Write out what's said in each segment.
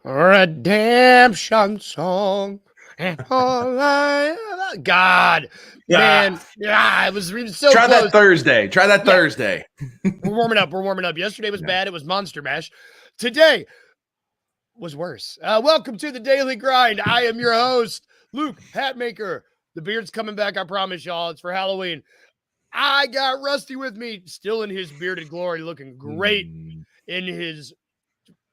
Redemption song. And all God, man. Yeah, it was so Try close. that Thursday. Try that Thursday. We're warming up. We're warming up. Yesterday was bad. It was Monster Mash. Today was worse. Welcome to the Daily Grind. I am your host, Luke Hatmaker. The beard's coming back. I promise y'all. It's for Halloween. I got Rusty with me, still in his bearded glory, looking great in his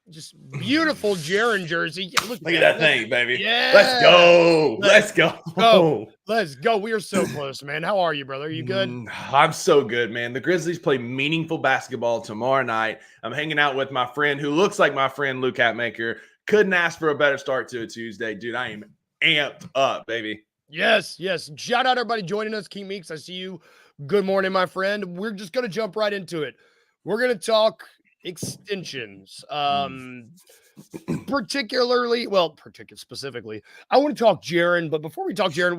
just beautiful Jaren jersey. Look at that thing, baby. Yeah. Let's go. Let's go. Let's go. We are so close, man. How are you, brother? Are you good? I'm so good, man. The Grizzlies play meaningful basketball tomorrow night. I'm hanging out with my friend who looks like my friend Luke Hatmaker. Couldn't ask for a better start to a Tuesday. Dude, I am amped up, baby. Yes. Shout out everybody joining us. King Meeks, I see you. Good morning, my friend. We're just going to jump right into it. We're going to talk extensions. Specifically, I want to talk Jaren, but before we talk Jaren,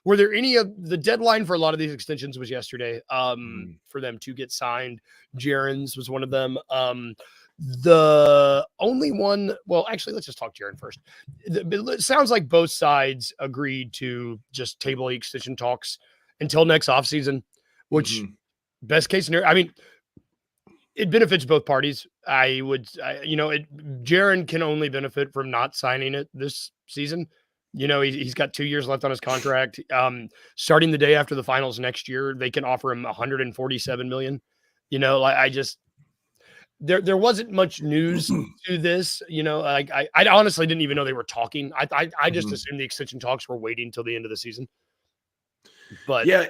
were there any of the deadline for a lot of these extensions was yesterday for them to get signed? Jaren's was one of them. The only one, well, actually, let's just talk Jaren first. It sounds like both sides agreed to just table extension talks until next offseason, which best case scenario, I mean, it benefits both parties. Jaren can only benefit from not signing it this season. He's got 2 years left on his contract. Starting the day after the finals next year, they can offer him $147 million. There wasn't much news to this. I honestly didn't even know they were talking. I just assumed the extension talks were waiting until the end of the season. But yeah,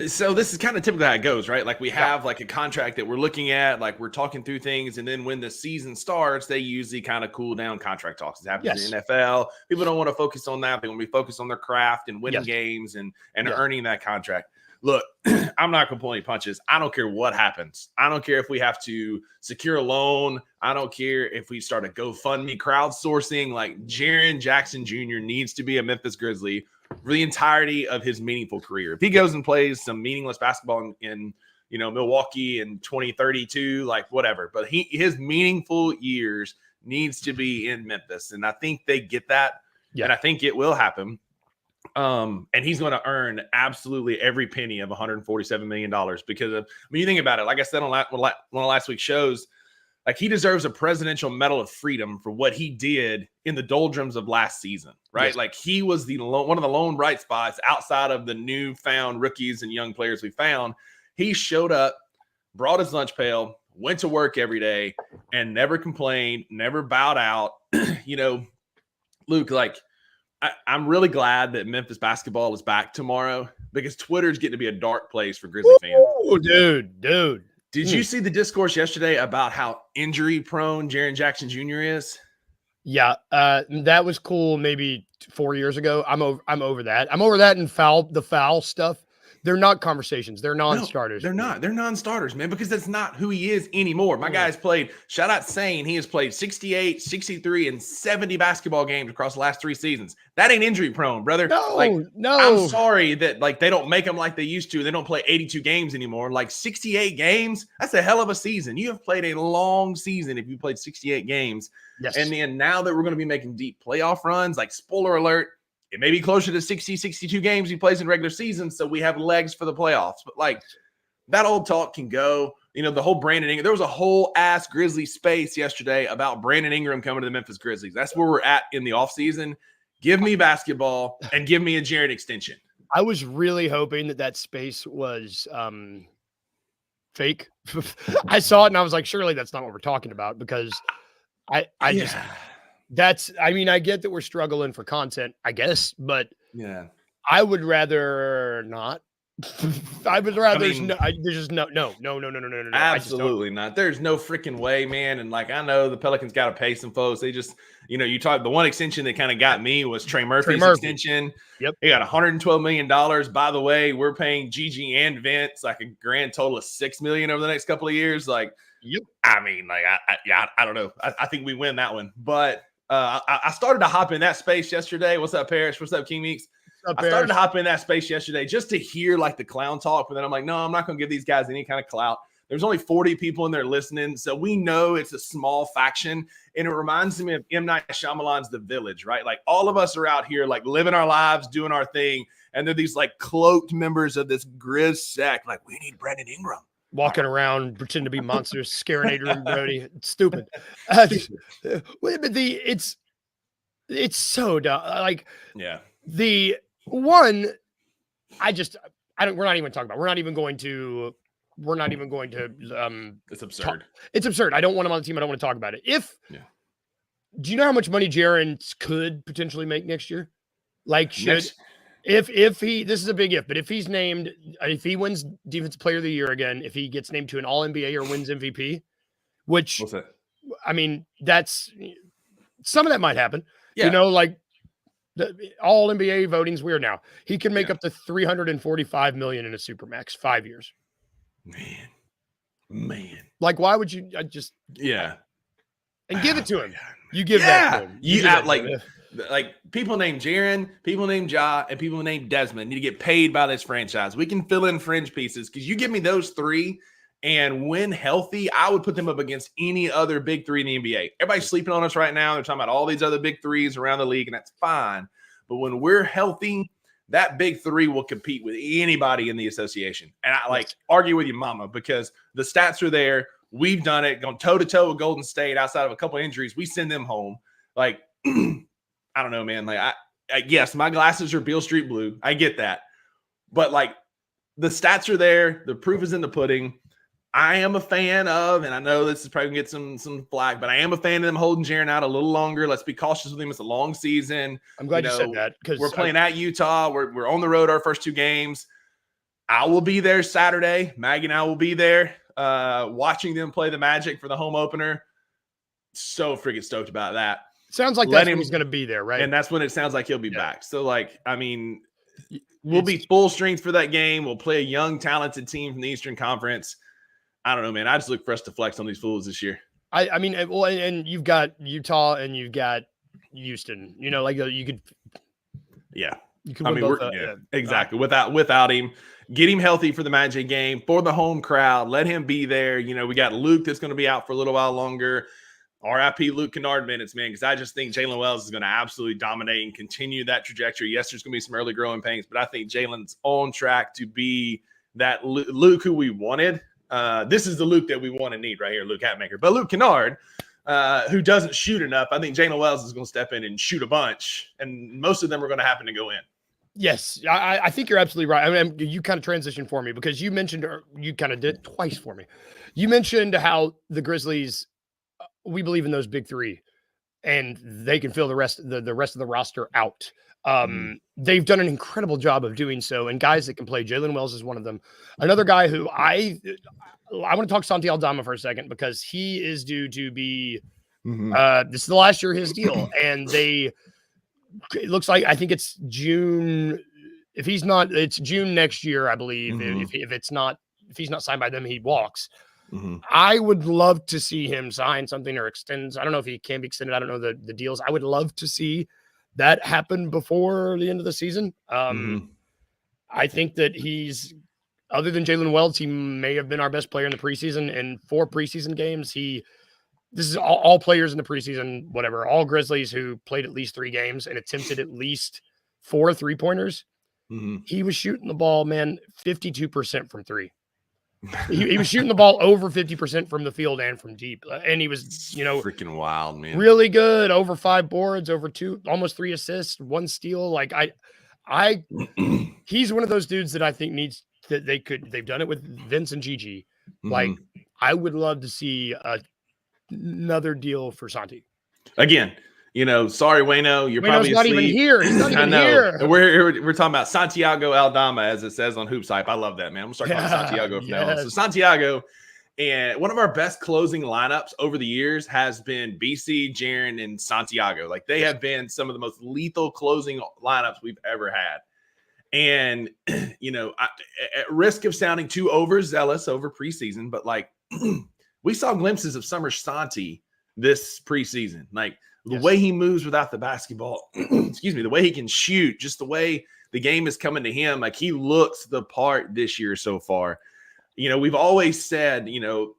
so this is kind of typically how it goes, right? Like we have like a contract that we're looking at, like we're talking through things, and then when the season starts, they usually kind of cool down contract talks. It happens in the NFL. People don't want to focus on that. They want to be focused on their craft and winning games and earning that contract. Look, I'm not going to pull any punches. I don't care what happens. I don't care if we have to secure a loan. I don't care if we start a GoFundMe crowdsourcing. Like Jaren Jackson Jr. needs to be a Memphis Grizzly for the entirety of his meaningful career. If he goes and plays some meaningless basketball in Milwaukee in 2032, like whatever, but his meaningful years needs to be in Memphis. And I think they get that. Yeah. And I think it will happen. And he's going to earn absolutely every penny of $147 million because you think about it, like I said on one of last week's shows, like he deserves a presidential medal of freedom for what he did in the doldrums of last season, right? Yes. Like he was one of the lone bright spots outside of the newfound rookies and young players we found. He showed up, brought his lunch pail, went to work every day, and never complained, never bowed out. Luke, like I'm really glad that Memphis basketball is back tomorrow because Twitter's getting to be a dark place for Grizzly fans. Oh, dude. Did you see the discourse yesterday about how injury prone Jaren Jackson Jr. is? Yeah, that was cool. Maybe 4 years ago. I'm over that. I'm over that and the foul stuff. They're not conversations. They're non-starters. No, they're not. They're non-starters, man, because that's not who he is anymore. My guy's played, shout out Sane, he has played 68, 63, and 70 basketball games across the last 3 seasons. That ain't injury prone, brother. No. I'm sorry that they don't make them like they used to. They don't play 82 games anymore. Like 68 games, that's a hell of a season. You have played a long season if you played 68 games. Yes. And then now that we're going to be making deep playoff runs, like spoiler alert, it may be closer to 60, 62 games he plays in regular season, so we have legs for the playoffs. But, like, that old talk can go. The whole Brandon Ingram. There was a whole ass Grizzly space yesterday about Brandon Ingram coming to the Memphis Grizzlies. That's where we're at in the offseason. Give me basketball and give me a Jaren extension. I was really hoping that space was fake. I saw it, and I was like, surely that's not what we're talking about because I get that we're struggling for content, I guess, but yeah, I would rather not. I would rather there's just no. Absolutely not. There's no freaking way, man. And like I know the Pelicans got to pay some folks. They just, you talk. The one extension that kind of got me was Trey Murphy's extension. Yep, he got $112 million. By the way, we're paying Gigi and Vince like a grand total of $6 million over the next couple of years. Like, yep. I mean, like I don't know. I think we win that one, but. I started to hop in that space yesterday. What's up, Parrish? What's up, King Meeks? I started to hop in that space yesterday just to hear like the clown talk, but then I'm like, no, I'm not going to give these guys any kind of clout. There's only 40 people in there listening. So we know it's a small faction. And it reminds me of M. Night Shyamalan's The Village, right? Like all of us are out here like living our lives, doing our thing. And they're these like cloaked members of this Grizz sect. Like, we need Brandon Ingram. Walking around, pretending to be monsters, scaring Adrian Brody. It's stupid. It's so dumb. Like, yeah. The one, we're not even talking about. We're not even going to. It's absurd. It's absurd. I don't want him on the team. I don't want to talk about it. Do you know how much money Jaren could potentially make next year? Like, if he, this is a big if, but if he's named, if he wins Defensive Player of the Year again, if he gets named to an All NBA or wins MVP, which, what's that? I mean, that's some of that might happen. Yeah. You know, like the All NBA voting's weird now. He can make up to $345 million in a Supermax, 5 years. Man. Like, why would you and give it to him? You give that to him. Like people named Jaren, people named Ja, and people named Desmond need to get paid by this franchise. We can fill in fringe pieces because you give me those three, and when healthy, I would put them up against any other big three in the NBA. Everybody's sleeping on us right now. They're talking about all these other big threes around the league, and that's fine. But when we're healthy, that big three will compete with anybody in the association. And I argue with your mama because the stats are there. We've done it, gone toe-to-toe with Golden State outside of a couple injuries. We send them home. Like, I don't know, man. Like, I yes, my glasses are Beale Street blue. I get that. But, like, the stats are there. The proof is in the pudding. I am a fan of, and I know this is probably going to get some flack, but I am a fan of them holding Jaren out a little longer. Let's be cautious with him. It's a long season. I'm glad you said that because we're playing at Utah. We're on the road our first two games. I will be there Saturday. Maggie and I will be there watching them play the Magic for the home opener. So freaking stoked about that. Sounds like that's when he's going to be there, right? And that's when it sounds like he'll be back. So, like, I mean, we'll be full strength for that game. We'll play a young, talented team from the Eastern Conference. I don't know, man. I just look for us to flex on these fools this year. I mean, well, and you've got Utah and you've got Houston. You know, like you could. Yeah. You could win both, exactly. Without him, get him healthy for the Magic game, for the home crowd. Let him be there. You know, we got Luke that's going to be out for a little while longer. RIP Luke Kennard minutes, man, because I just think Jalen Wells is going to absolutely dominate and continue that trajectory. Yes, there's going to be some early growing pains, but I think Jalen's on track to be that Luke who we wanted. This is the Luke that we want and need right here, Luke Hatmaker. But Luke Kennard, who doesn't shoot enough, I think Jalen Wells is going to step in and shoot a bunch, and most of them are going to happen to go in. Yes, I think you're absolutely right. I mean, you kind of transitioned for me because you mentioned, or you kind of did twice for me. You mentioned how the Grizzlies, we believe in those big three, and they can fill the rest of the roster out. They've done an incredible job of doing so, and guys that can play. Jalen Wells is one of them. Another guy who I want to talk Santi Aldama for a second because he is due to be. This is the last year of his deal, and it looks like I think it's June. If he's not, it's June next year, I believe. If he's not signed by them, he walks. I would love to see him sign something or extend. I don't know if he can be extended. I don't know the deals. I would love to see that happen before the end of the season. I think that he's, other than Jalen Wells, he may have been our best player in the preseason. And 4 preseason games, this is all players in the preseason, whatever, all Grizzlies who played at least 3 games and attempted at least 4 3-pointers. He was shooting the ball, man, 52% from 3. He was shooting the ball over 50% from the field and from deep. And he was, freaking wild, man. Really good. Over 5 boards, over 2, almost 3 assists, 1 steal. Like he's one of those dudes that I think they've done it with Vince and Gigi. Like, I would love to see another deal for Santi. Again, sorry, Wayno, you're probably not even here. He's not even here. We're talking about Santiago Aldama, as it says on Hoops Hype. I love that, man. I'm gonna start calling Santiago from now on. So Santiago, and one of our best closing lineups over the years has been BC, Jaren, and Santiago. Like, they have been some of the most lethal closing lineups we've ever had. And at risk of sounding too overzealous over preseason, but like we saw glimpses of Summer Santi this preseason, like. The way he moves without the basketball, the way he can shoot, just the way the game is coming to him, like he looks the part this year so far. we've always said,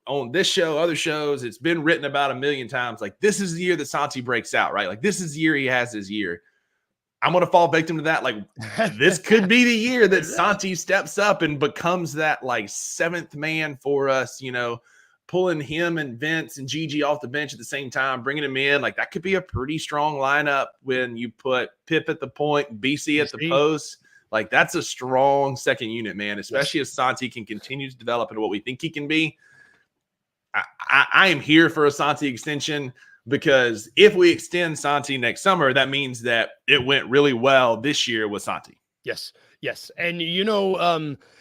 on this show, other shows, it's been written about a million times. Like, this is the year that Santi breaks out, right? Like, this is the year he has his year. I'm going to fall victim to that. Like, this could be the year that Santi steps up and becomes that, like, seventh man for us, pulling him and Vince and Gigi off the bench at the same time, bringing him in. Like, that could be a pretty strong lineup when you put Pip at the point, BC at the post. Like, that's a strong second unit, man, especially if Santi can continue to develop into what we think he can be. I am here for a Santi extension, because if we extend Santi next summer, that means that it went really well this year with Santi. Yes. And,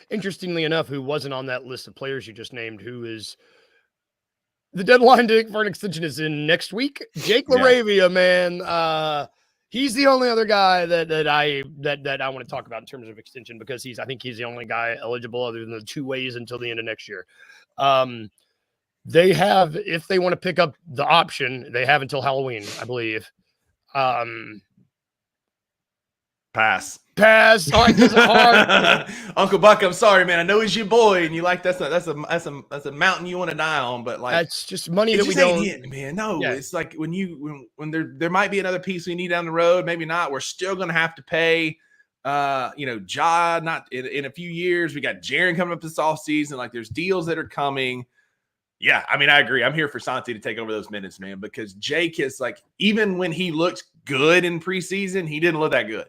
interestingly enough, who wasn't on that list of players you just named, who is the deadline for an extension is in next week. Jake LaRavia, man. He's the only other guy that I want to talk about in terms of extension, because I think he's the only guy eligible other than the 2 ways until the end of next year. They have, if they want to pick up the option, they have until Halloween, I believe. Pass. All right, this is hard. Uncle Buck, I'm sorry, man. I know he's your boy, and you like that's a mountain you want to die on, but like that's just money that we don't. Hitting, man. No, it's like when there might be another piece we need down the road, maybe not. We're still gonna have to pay. Ja, not in a few years. We got Jaren coming up this offseason. Like, there's deals that are coming. Yeah, I mean, I agree. I'm here for Santi to take over those minutes, man, because Jake is like, even when he looked good in preseason, he didn't look that good.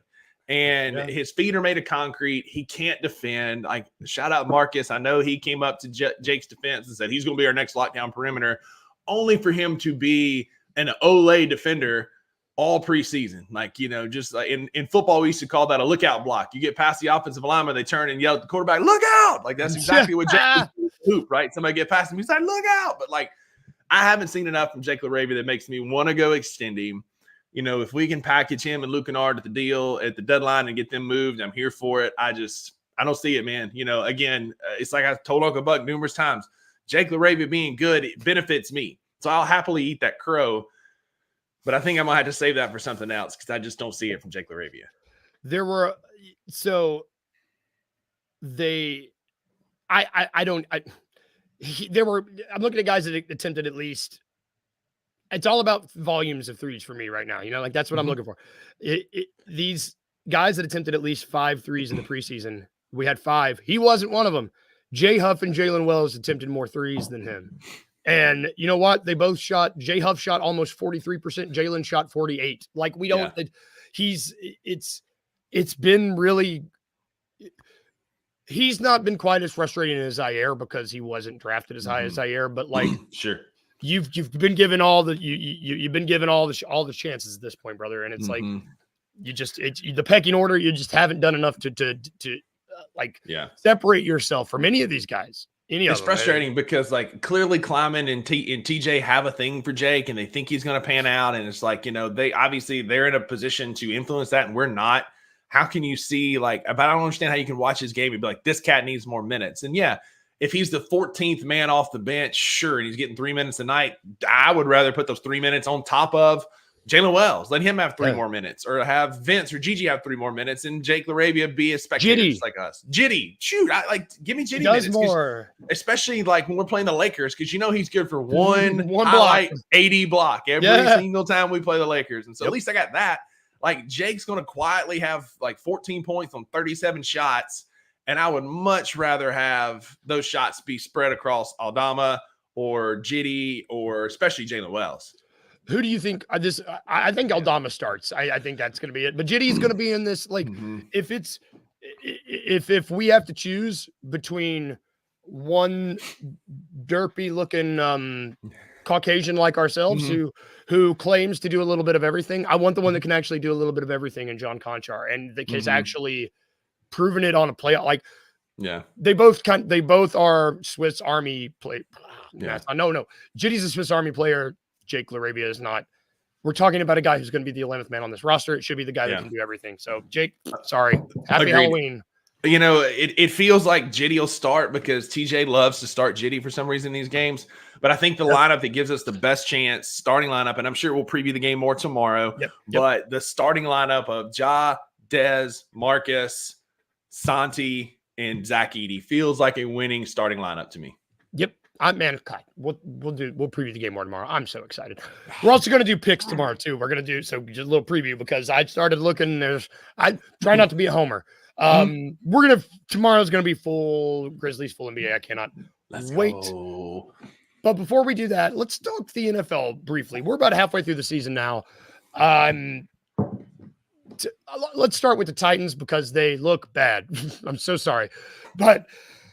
And his feet are made of concrete. He can't defend. Like, shout out Marcus. I know he came up to Jake's defense and said he's going to be our next lockdown perimeter, only for him to be an Olay defender all preseason. Like, just like in football, we used to call that a lookout block. You get past the offensive lineman, they turn and yell at the quarterback, look out. Like, that's exactly what Jake hoop, right? Somebody get past him, he's like, look out. But like, I haven't seen enough from Jake LaRavia that makes me want to go extend him. If we can package him and Luke Kennard at the deal at the deadline and get them moved, I'm here for it. I don't see it, man. Again, it's like I told Uncle Buck numerous times, Jake LaRavia being good, it benefits me. So I'll happily eat that crow. But I think I'm going to have to save that for something else, because I just don't see it from Jake LaRavia. I'm looking at guys that attempted at least. It's all about volumes of threes for me right now. Like, that's what I'm looking for. These guys that attempted at least 5 threes in the preseason, we had 5. He wasn't one of them. Jay Huff and Jalen Wells attempted more threes than him. And you know what? They both shot. Jay Huff shot almost 43%. Jalen shot 48%. Like, we don't. It's been really. He's not been quite as frustrating as Zaire, because he wasn't drafted as high as Zaire. But like, sure, you've been given all the you've been given all the chances at this point, brother. And it's like the pecking order. You just haven't done enough to separate yourself from any of these guys. It's frustrating because, like, clearly Kleiman and TJ have a thing for Jake, and they think he's going to pan out. And it's like, they're in a position to influence that, and we're not. How can you see, like, but I don't understand how you can watch his game and be like, this cat needs more minutes. And yeah, if he's the 14th man off the bench, sure, and he's getting 3 minutes a night, I would rather put those 3 minutes on top of Jalen Wells. Let him have 3 more minutes, or have Vince or Gigi have 3 more minutes, and Jake LaRavia be a spectator just like us. Jitty, shoot, give me Jitty minutes more, especially like when we're playing the Lakers, because he's good for one block, 80 block every single time we play the Lakers, and so at least I got that. Like, Jake's going to quietly have like 14 points on 37 shots, and I would much rather have those shots be spread across Aldama or Jitty, or especially Jalen Wells. Who do you think I think Aldama starts. I think that's going to be it. But Jitty's going to be in this. Like, if we have to choose between one derpy looking Caucasian like ourselves who claims to do a little bit of everything, I want the one that can actually do a little bit of everything in John Conchar, and that has actually proven it on a play. Like, they both are Swiss Army play. No. Jitty's a Swiss Army player. Jake LaRavia is not. We're talking about a guy who's going to be the 11th man on this roster. It should be the guy that can do everything. So, Jake, sorry. Happy Halloween. It feels like Jitty will start, because TJ loves to start Jitty for some reason in these games. But I think the lineup that gives us the best chance, starting lineup, and I'm sure we'll preview the game more tomorrow, but the starting lineup of Ja, Dez, Marcus, Santi, and Zach Edey feels like a winning starting lineup to me. Yep. Man, God, we'll preview the game more tomorrow. I'm so excited. We're also going to do picks tomorrow too. We're going to do just a little preview because I started looking. I try not to be a homer. Tomorrow's going to be full Grizzlies, full NBA. I cannot wait. Go. But before we do that, let's talk the NFL briefly. We're about halfway through the season now. Let's start with the Titans because they look bad. I'm so sorry, but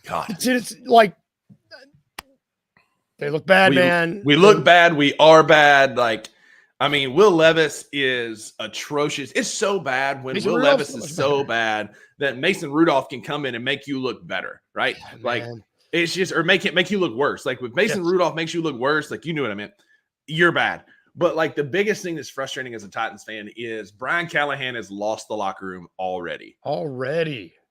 God, it's like. They look bad, man. We look bad. We are bad. Like, I mean, Will Levis is atrocious. It's so bad when Will Levis is so bad that Mason Rudolph can come in and make you look better, right? Yeah, like, it's just, or make you look worse. Like, with Mason Rudolph makes you look worse, like, you knew what I meant. You're bad. But, like, the biggest thing that's frustrating as a Titans fan is Brian Callahan has lost the locker room already.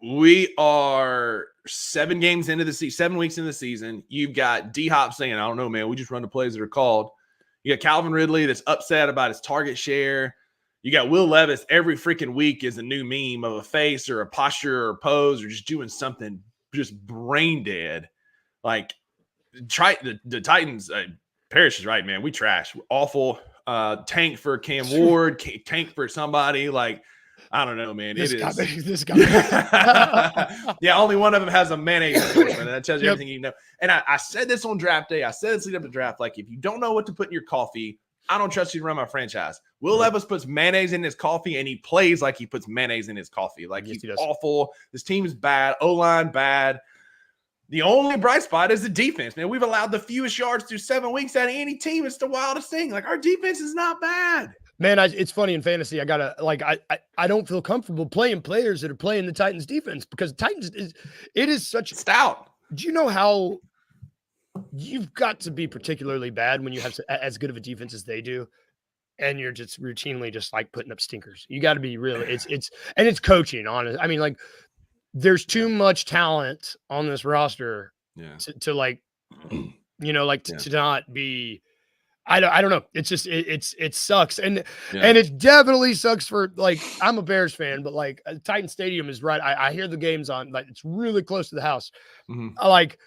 We are 7 games into the season, 7 weeks into the season. You've got D-Hop saying, I don't know, man, we just run the plays that are called. You got Calvin Ridley that's upset about his target share. You got Will Levis every freaking week is a new meme of a face or a posture or a pose or just doing something just brain dead. Like, the Titans, Parrish is right, man. We trash. We're awful. Tank for Cam Ward, tank for somebody. Like, I don't know, man. This guy. Yeah, only one of them has a mayonnaise endorsement. That tells you everything you know. And I said this on draft day. I said this leading up to draft. Like, if you don't know what to put in your coffee, I don't trust you to run my franchise. Will Levis puts mayonnaise in his coffee, and he plays like he puts mayonnaise in his coffee. Like, he's awful. This team is bad. O-line bad. The only bright spot is the defense, man. We've allowed the fewest yards through 7 weeks out of any team. It's the wildest thing. Like, our defense is not bad. Man, it's funny in fantasy. I don't feel comfortable playing players that are playing the Titans defense because Titans is such stout. Do you know how you've got to be particularly bad when you have as good of a defense as they do, and you're just routinely just like putting up stinkers? You got to be really. It's coaching. Honest. I mean, like, there's too much talent on this roster to like, to not be. I don't know. It's just it sucks, and it definitely sucks for, like, I'm a Bears fan, but like Titan Stadium is right. I hear the games on, like, it's really close to the house. Like,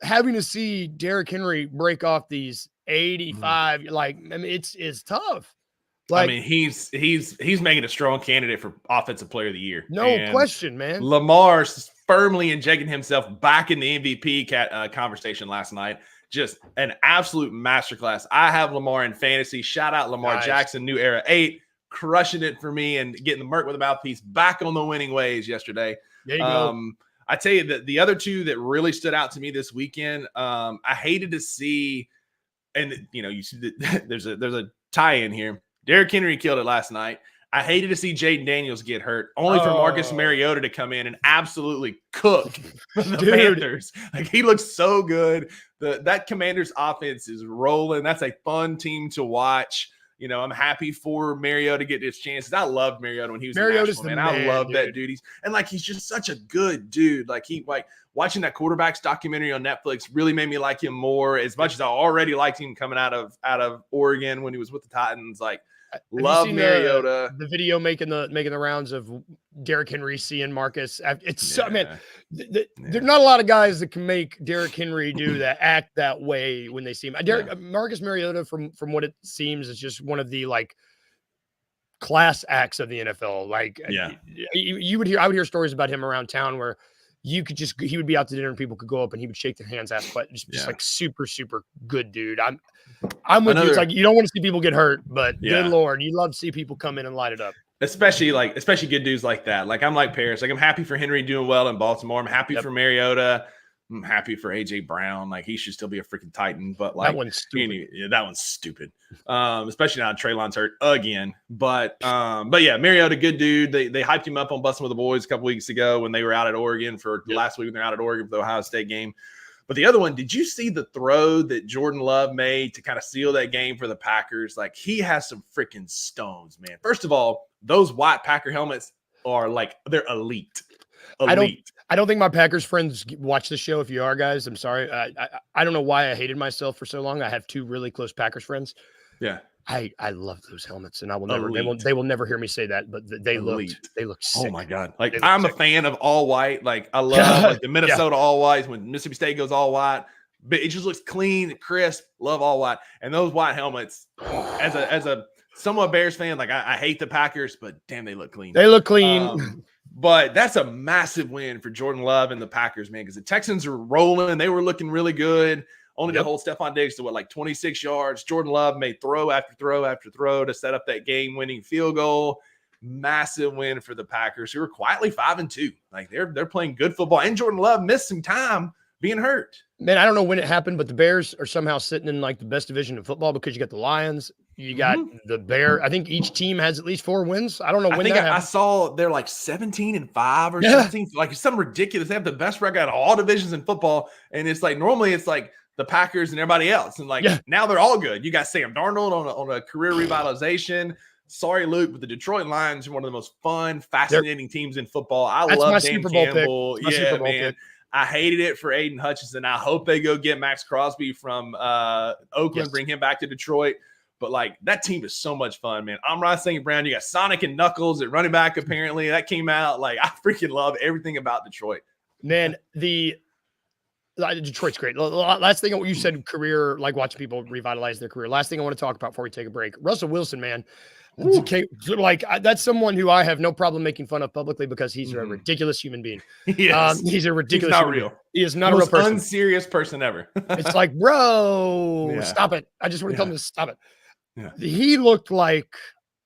having to see Derrick Henry break off these 85, like, I mean, it's tough. Like, I mean, he's making a strong candidate for Offensive Player of the Year. No question, man. Lamar's firmly injecting himself back in the MVP conversation last night. Just an absolute masterclass. I have Lamar in fantasy. Shout out Lamar Jackson, New Era 8, crushing it for me and getting the Merc with a mouthpiece back on the winning ways yesterday. There you go. I tell you that the other two that really stood out to me this weekend, I hated to see, and you see that there's a tie-in here. Derrick Henry killed it last night. I hated to see Jaden Daniels get hurt, only for Marcus Mariota to come in and absolutely cook the Panthers. Like, he looks so good. That Commanders offense is rolling. That's a fun team to watch. I'm happy for Mariota to get his chances. I loved Mariota when he was in Nashville, man. I love that dude. He's just such a good dude. Like, watching that quarterbacks documentary on Netflix really made me like him more, as much as I already liked him coming out of Oregon when he was with the Titans. Like, love Mariota. The video making the rounds of Derrick Henry seeing Marcus. It's man. There's not a lot of guys that can make Derrick Henry do that, act that way when they see him. Marcus Mariota, from what it seems, is just one of the, like, class acts of the NFL. Like, I would hear stories about him around town where he would be out to dinner and people could go up and he would shake their hands, ask questions. Just like super, super good dude. I'm with you. It's like, you don't want to see people get hurt, but good Lord, you love to see people come in and light it up. Especially good dudes like that. Like, I'm like Paris. Like, I'm happy for Henry doing well in Baltimore. I'm happy for Mariota. I'm happy for AJ Brown. Like, he should still be a freaking Titan, but like, that one's stupid. That one's stupid. Especially now Treylon's hurt again. But yeah, Mariota, good dude. They hyped him up on Bustin' with the Boys a couple weeks ago when they were out at Oregon for last week when they're out at Oregon for the Ohio State game. But the other one, did you see the throw that Jordan Love made to kind of seal that game for the Packers? Like, he has some freaking stones, man. First of all, those white Packer helmets are like, they're elite. I don't think my Packers friends watch the show. If you are, guys, I'm sorry. I don't know why I hated myself for so long. I have 2 really close Packers friends. Yeah. I love those helmets, and I will never. They will never hear me say that, but they look sick. Oh my god! Like I'm a fan of all white. Like I love like the Minnesota all whites when Mississippi State goes all white. But it just looks clean, crisp. Love all white, and those white helmets. As a somewhat Bears fan, like I hate the Packers, but damn, they look clean. They look clean. But that's a massive win for Jordan Love and the Packers, man, because the Texans are rolling. They were looking really good. Only to hold Stephon Diggs to 26 yards. Jordan Love made throw after throw after throw to set up that game-winning field goal. Massive win for the Packers, who are quietly 5-2. Like they're playing good football. And Jordan Love missed some time being hurt. Man, I don't know when it happened, but the Bears are somehow sitting in like the best division of football because you got the Lions, you got the Bear. I think each team has at least 4 wins. I don't know when that happened. I saw they're like 17-5 or something. Like something ridiculous. They have the best record out of all divisions in football. And it's like normally it's like the Packers and everybody else. And now they're all good. You got Sam Darnold on a career revitalization. Sorry, Luke, but the Detroit Lions are one of the most fun, fascinating teams in football. I love Dan Campbell. Yeah, man. I hated it for Aiden Hutchinson. I hope they go get Max Crosby from Oakland, bring him back to Detroit. But, that team is so much fun, man. Amon-Ra St. Brown. You got Sonic and Knuckles at running back, apparently. That came out. I freaking love everything about Detroit. Man, Detroit's great. Last thing you said, career, watching people revitalize their career. Last thing I want to talk about before we take a break. Russell Wilson, man. That's someone who I have no problem making fun of publicly because he's a ridiculous human being. He's a ridiculous. He's not real. He is not a real person. Unserious person ever. It's like, bro, stop it. I just want to tell him to stop it. Yeah. He looked like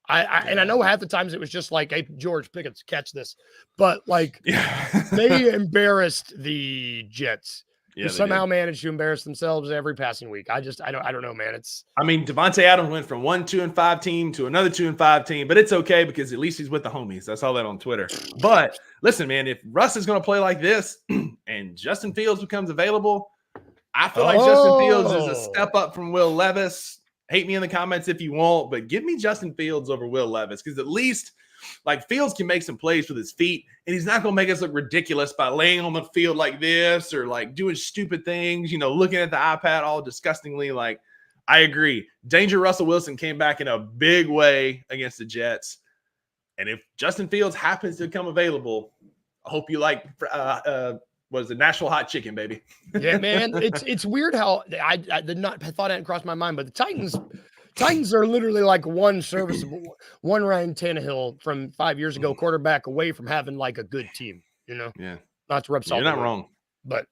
and I know half the times it was just like, hey, George Pickens, catch this. But they embarrassed the Jets. Yeah, somehow managed to embarrass themselves every passing week. I don't know, man. Devontae Adams went from 1 2-5 team to another 2-5 team, but it's okay because at least he's with the homies. I saw that on Twitter. But listen, man, if Russ is going to play like this and Justin Fields becomes available, I feel like Justin Fields is a step up from Will Levis. Hate me in the comments if you want, but give me Justin Fields over Will Levis because at least Fields can make some plays with his feet, and he's not going to make us look ridiculous by laying on the field like this or doing stupid things, looking at the iPad all disgustingly. I agree. Danger Russell Wilson came back in a big way against the Jets. And if Justin Fields happens to come available, I hope you Nashville hot chicken, baby. Yeah, man. It's weird how I did not thought it hadn't crossed my mind, but the Titans are literally one serviceable, one Ryan Tannehill from 5 years ago, quarterback away from having a good team, Yeah. Not to rub salt. You're not wrong. But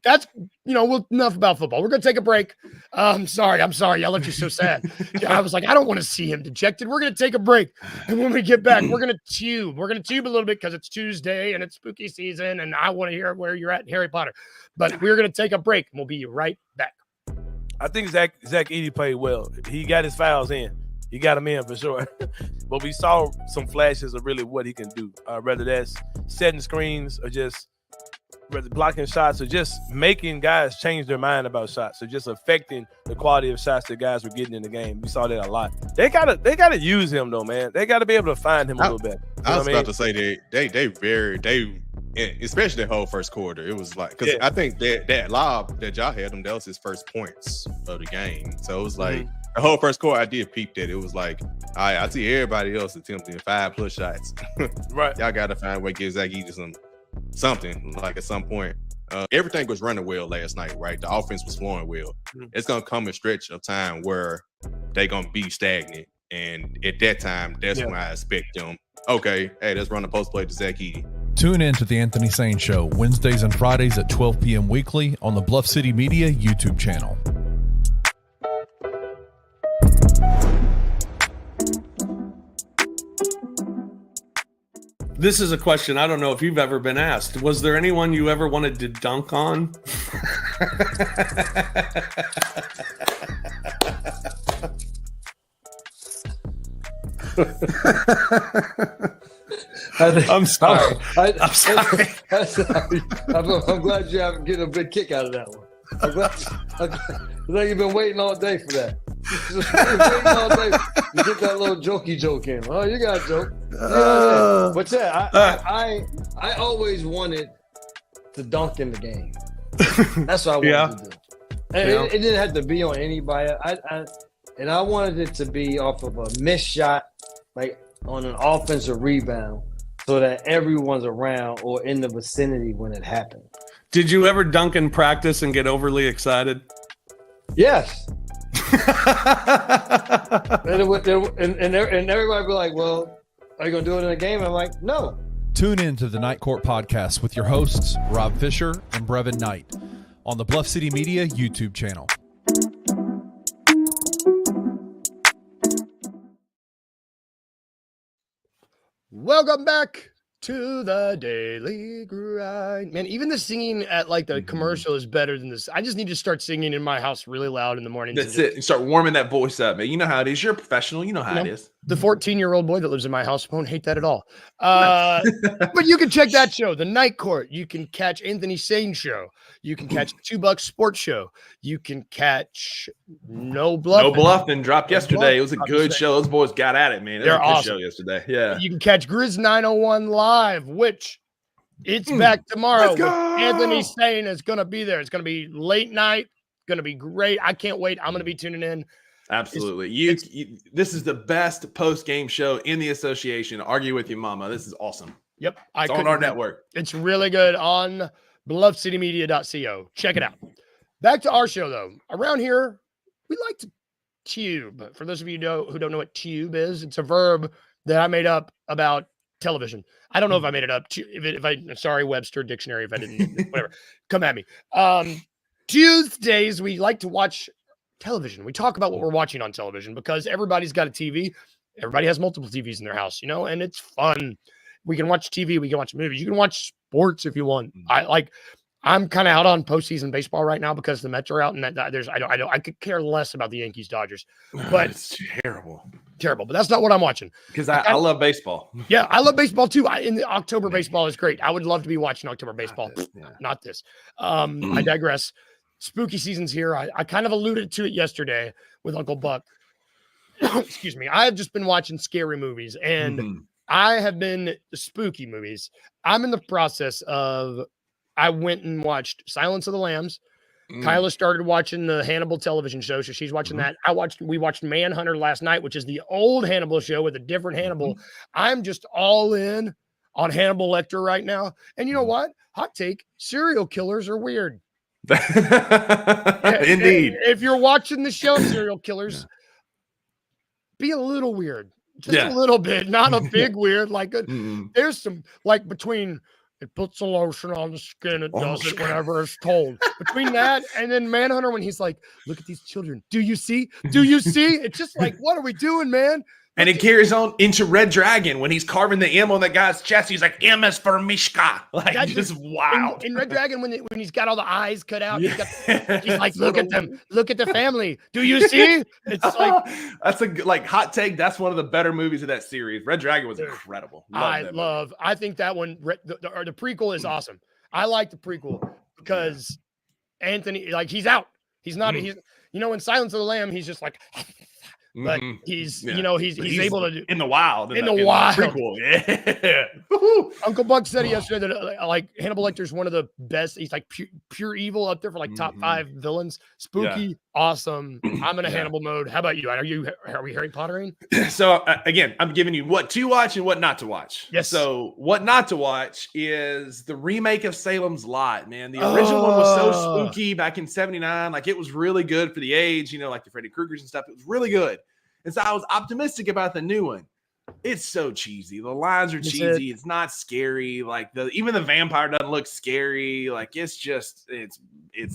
that's, enough about football. We're going to take a break. I'm sorry. I left you so sad. I was like, I don't want to see him dejected. We're going to take a break. And when we get back, we're going to tube. We're going to tube a little bit because it's Tuesday and it's spooky season. And I want to hear where you're at in Harry Potter. But we're going to take a break and we'll be right back. I think Zach Edey played well. He got his fouls in. He got them in for sure. But we saw some flashes of really what he can do. Whether that's setting screens or just whether blocking shots or just making guys change their mind about shots or just affecting the quality of shots that guys were getting in the game. We saw that a lot. They gotta use him though, man. They gotta be able to find him a little bit. I was about to say they especially the whole first quarter. It was because I think that lob that y'all had him, that was his first points of the game. So it was the whole first quarter I did peep that. It was I see everybody else attempting 5+ shots. Right. Y'all gotta find a way to give Zach Edey something at some point. Everything was running well last night, right? The offense was flowing well. It's gonna come a stretch of time where they're gonna be stagnant, and at that time, that's when I expect them. Okay, hey, let's run the post play to Zach Edey. Tune in to the Anthony Sain Show Wednesdays and Fridays at 12 p.m. weekly on the Bluff City Media YouTube channel. This is a question I don't know if you've ever been asked. Was there anyone you ever wanted to dunk on? I'm sorry. I'm sorry. I'm glad you haven't getting a big kick out of that one. I'm glad you've been waiting all day for that. Just waiting all day to get that little jokey joke in. Oh, you got a joke. But I always wanted to dunk in the game. That's what I wanted to do. And it didn't have to be on anybody. and I wanted it to be off of a missed shot, like on an offensive rebound, so that everyone's around or in the vicinity when it happened. Did you ever dunk in practice and get overly excited? Yes. and everybody be like, well, are you going to do it in a game? I'm like, no. Tune in to the Night Court podcast with your hosts, Rob Fisher and Brevin Knight, on the Bluff City Media YouTube channel. Welcome back to the Daily Grind. Man, even the singing at like the commercial is better than this. I just need to start singing in my house really loud in the morning. That's it. You start warming that voice up, man. You know how it is. You're a professional. You know how it is. The 14-year-old boy that lives in my house won't hate that at all. But you can check that show, The Night Court. You can catch Anthony Sane Show. You can catch $2 Sports Show. You can catch No Bluffing. No Bluffing dropped yesterday. It was a good show. Those boys got at it, man. It was a good show yesterday. Yeah. You can catch Grizz 901 live, which it's back tomorrow. With Anthony Sane is going to be there. It's going to be late night. Going to be great. I can't wait. I'm going to be tuning in. Absolutely. This is the best post-game show in the association. Argue with your mama. This is awesome. Yep. It's on our network. It's really good on bluffcitymedia.co. Check it out. Back to our show, though. Around here, we like to tube. For those of you who don't know what tube is, it's a verb that I made up about television. I don't know if I made it up. Sorry, Webster Dictionary, if I didn't, whatever. Come at me. Tuesdays, we like to watch television. We talk about what we're watching on television because everybody's got a TV. Everybody has multiple TVs in their house, and it's fun. We can watch TV. We can watch movies. You can watch sports if you want. I'm kind of out on postseason baseball right now because the Mets are out, and I could care less about the Yankees Dodgers, but it's terrible. But that's not what I'm watching because I love baseball. Yeah, I love baseball too. In the October baseball is great. I would love to be watching October baseball. Not this. I digress. Spooky season's here. I kind of alluded to it yesterday with Uncle Buck. Excuse me. I have just been watching scary movies, and I have been spooky movies. I'm in the process of. I went and watched Silence of the Lambs. Kyla started watching the Hannibal television show, so she's watching that. We watched Manhunter last night, which is the old Hannibal show with a different Hannibal. I'm just all in on Hannibal Lecter right now. And you know what? Hot take, serial killers are weird. Indeed. If you're watching the show, serial killers, be a little weird. Just a little bit, not a big weird. There's some, between... It puts a lotion on the skin. It does it whenever it's told. Between that and then Manhunter, when he's like, look at these children. Do you see? Do you see? It's just like, what are we doing, man? And it carries on into Red Dragon when he's carving the M on that guy's chest. He's like, M is for Mishka. Just wild. In Red Dragon, when he's got all the eyes cut out, he's like, look at them. Look at the family. Do you see? It's like that's a hot take. That's one of the better movies of that series. Red Dragon was incredible. I think that one, the prequel is awesome. I like the prequel because Anthony, he's out. He's not. He's in Silence of the Lamb, he's just like. But he's he's able to do in the wild. In the wild. Prequel. Yeah. Uncle Buck said yesterday that Hannibal Lecter is one of the best. He's like pure evil up there for top 5 villains. Spooky, awesome. I'm in a Hannibal mode. How about you? Are we Harry Pottering? So again, I'm giving you what to watch and what not to watch. Yes. So what not to watch is the remake of Salem's Lot. Man, the original one was so spooky back in '79. It was really good for the age. Like the Freddy Kruegers and stuff. It was really good. And so I was optimistic about the new one. It's so cheesy. The lines are cheesy. It's not scary. Even the vampire doesn't look scary. It's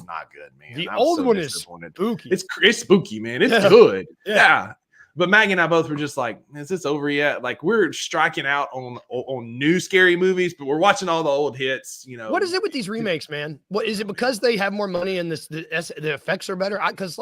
not good, man. The old one is spooky. It's spooky, man. It's good. Yeah. But Maggie and I both were just like, is this over yet? We're striking out on new scary movies, but we're watching all the old hits. What is it with these remakes, man? What is it because they have more money and the effects are better? Because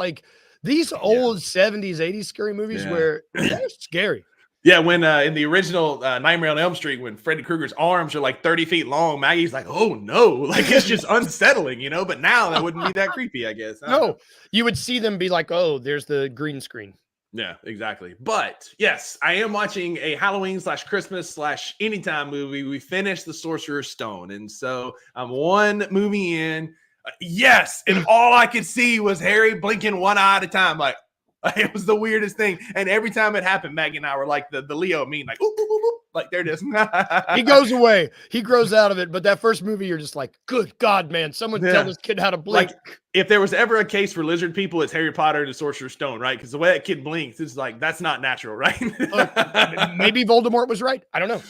these old 70s, 80s scary movies where they're scary. Yeah, when in the original Nightmare on Elm Street, when Freddy Krueger's arms are 30 feet long, Maggie's like, oh no, it's just unsettling, But now that wouldn't be that creepy, I guess. No, you would see them be like, oh, there's the green screen. Yeah, exactly. But yes, I am watching a Halloween/Christmas/anytime movie. We finished The Sorcerer's Stone, and so I'm one movie in. Yes, and all I could see was Harry blinking one eye at a time, It was the weirdest thing. And every time it happened, Maggie and I were like the Leo meme, like, ooh, ooh, ooh, ooh. Like, there it is. He goes away. He grows out of it. But that first movie, you're just like, good God, man. Someone tell this kid how to blink. Like, if there was ever a case for lizard people, it's Harry Potter and the Sorcerer's Stone, right? Because the way that kid blinks, it's like, that's not natural, right? Maybe Voldemort was right. I don't know.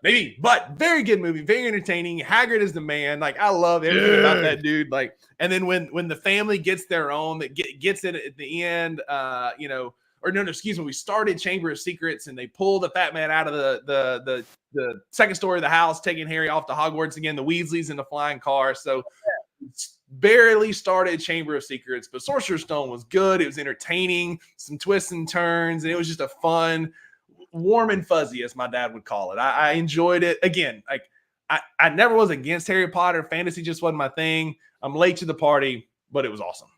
Maybe, but very good movie, very entertaining. Hagrid is the man. Like, I love everything about that dude. Like, and then when the family gets their own, that gets it at the end, excuse me, we started Chamber of Secrets and they pulled the fat man out of the second story of the house, taking Harry off to Hogwarts again, the Weasleys in the flying car. So barely started Chamber of Secrets, but Sorcerer's Stone was good. It was entertaining, some twists and turns, and it was just a fun, warm and fuzzy, as my dad would call it. I enjoyed it. Again, like I never was against Harry Potter. Fantasy just wasn't my thing. I'm late to the party, but it was awesome.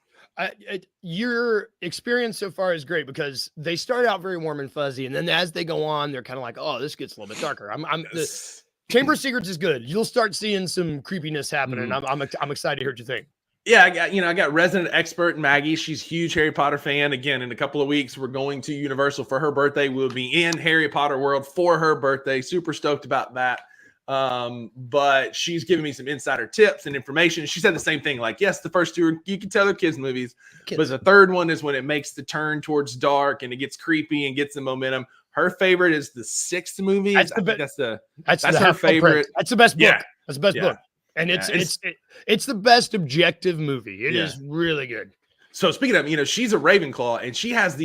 Your experience so far is great because they start out very warm and fuzzy, and then as they go on, they're kind of like, oh, this gets a little bit darker. The Chamber of Secrets is good. You'll start seeing some creepiness happening. I'm excited to hear what you think. Yeah, I got resident expert Maggie. She's a huge Harry Potter fan. Again, in a couple of weeks, we're going to Universal for her birthday. We'll be in Harry Potter World for her birthday. Super stoked about that. But she's giving me some insider tips and information. She said the same thing. Like, yes, the first two, you can tell they're kids movies, but the third one is when it makes the turn towards dark and it gets creepy and gets the momentum. Her favorite is the sixth movie. That's her favorite. That's the best book. Yeah. That's the best book. And it's the best objective movie. It is really good. So speaking of, she's a Ravenclaw and she has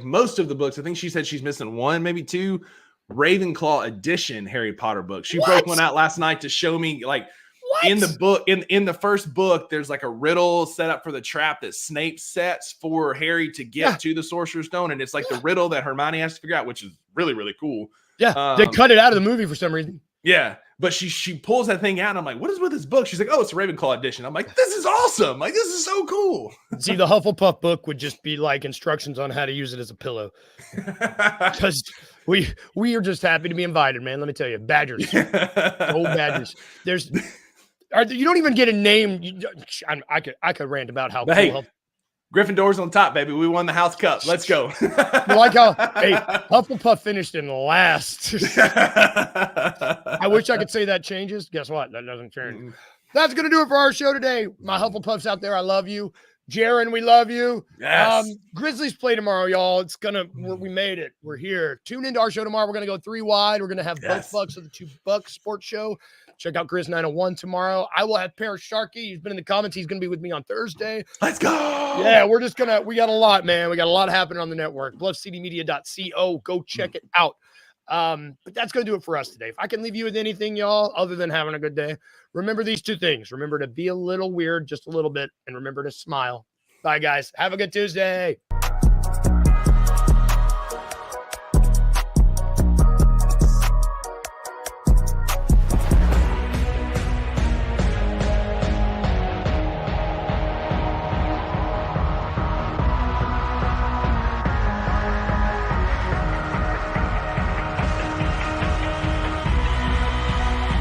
most of the books. I think she said she's missing one, maybe two Ravenclaw edition Harry Potter books. She broke one out last night to show me in the book, in the first book, there's like a riddle set up for the trap that Snape sets for Harry to get to the Sorcerer's Stone. And it's like the riddle that Hermione has to figure out, which is really, really cool. Yeah. They cut it out of the movie for some reason. Yeah. But she pulls that thing out and I'm like, what is with this book? She's like, oh, it's a Ravenclaw edition. I'm like, this is awesome. Like, this is so cool. See, the Hufflepuff book would just be like instructions on how to use it as a pillow. Because we are just happy to be invited, man. Let me tell you, Badgers, old Badgers. You don't even get a name. I could rant about how cool. Gryffindor's on top, baby. We won the House Cup. Let's go. You like how Hufflepuff finished in last. I wish I could say that changes. Guess what? That doesn't change. That's going to do it for our show today. My Hufflepuffs out there, I love you. Jaren, we love you. Yes. Grizzlies play tomorrow, y'all. We made it. We're here. Tune into our show tomorrow. We're going to go 3 wide. We're going to have both Bucks of the 2 Bucks sports show. Check out Grizz 901 tomorrow. I will have Paris Sharkey. He's been in the comments. He's going to be with me on Thursday. Let's go. Yeah, we got a lot, man. We got a lot happening on the network. BluffCityMedia.co. Go check it out. But that's going to do it for us today. If I can leave you with anything, y'all, other than having a good day, remember these 2 things. Remember to be a little weird, just a little bit, and remember to smile. Bye, guys. Have a good Tuesday.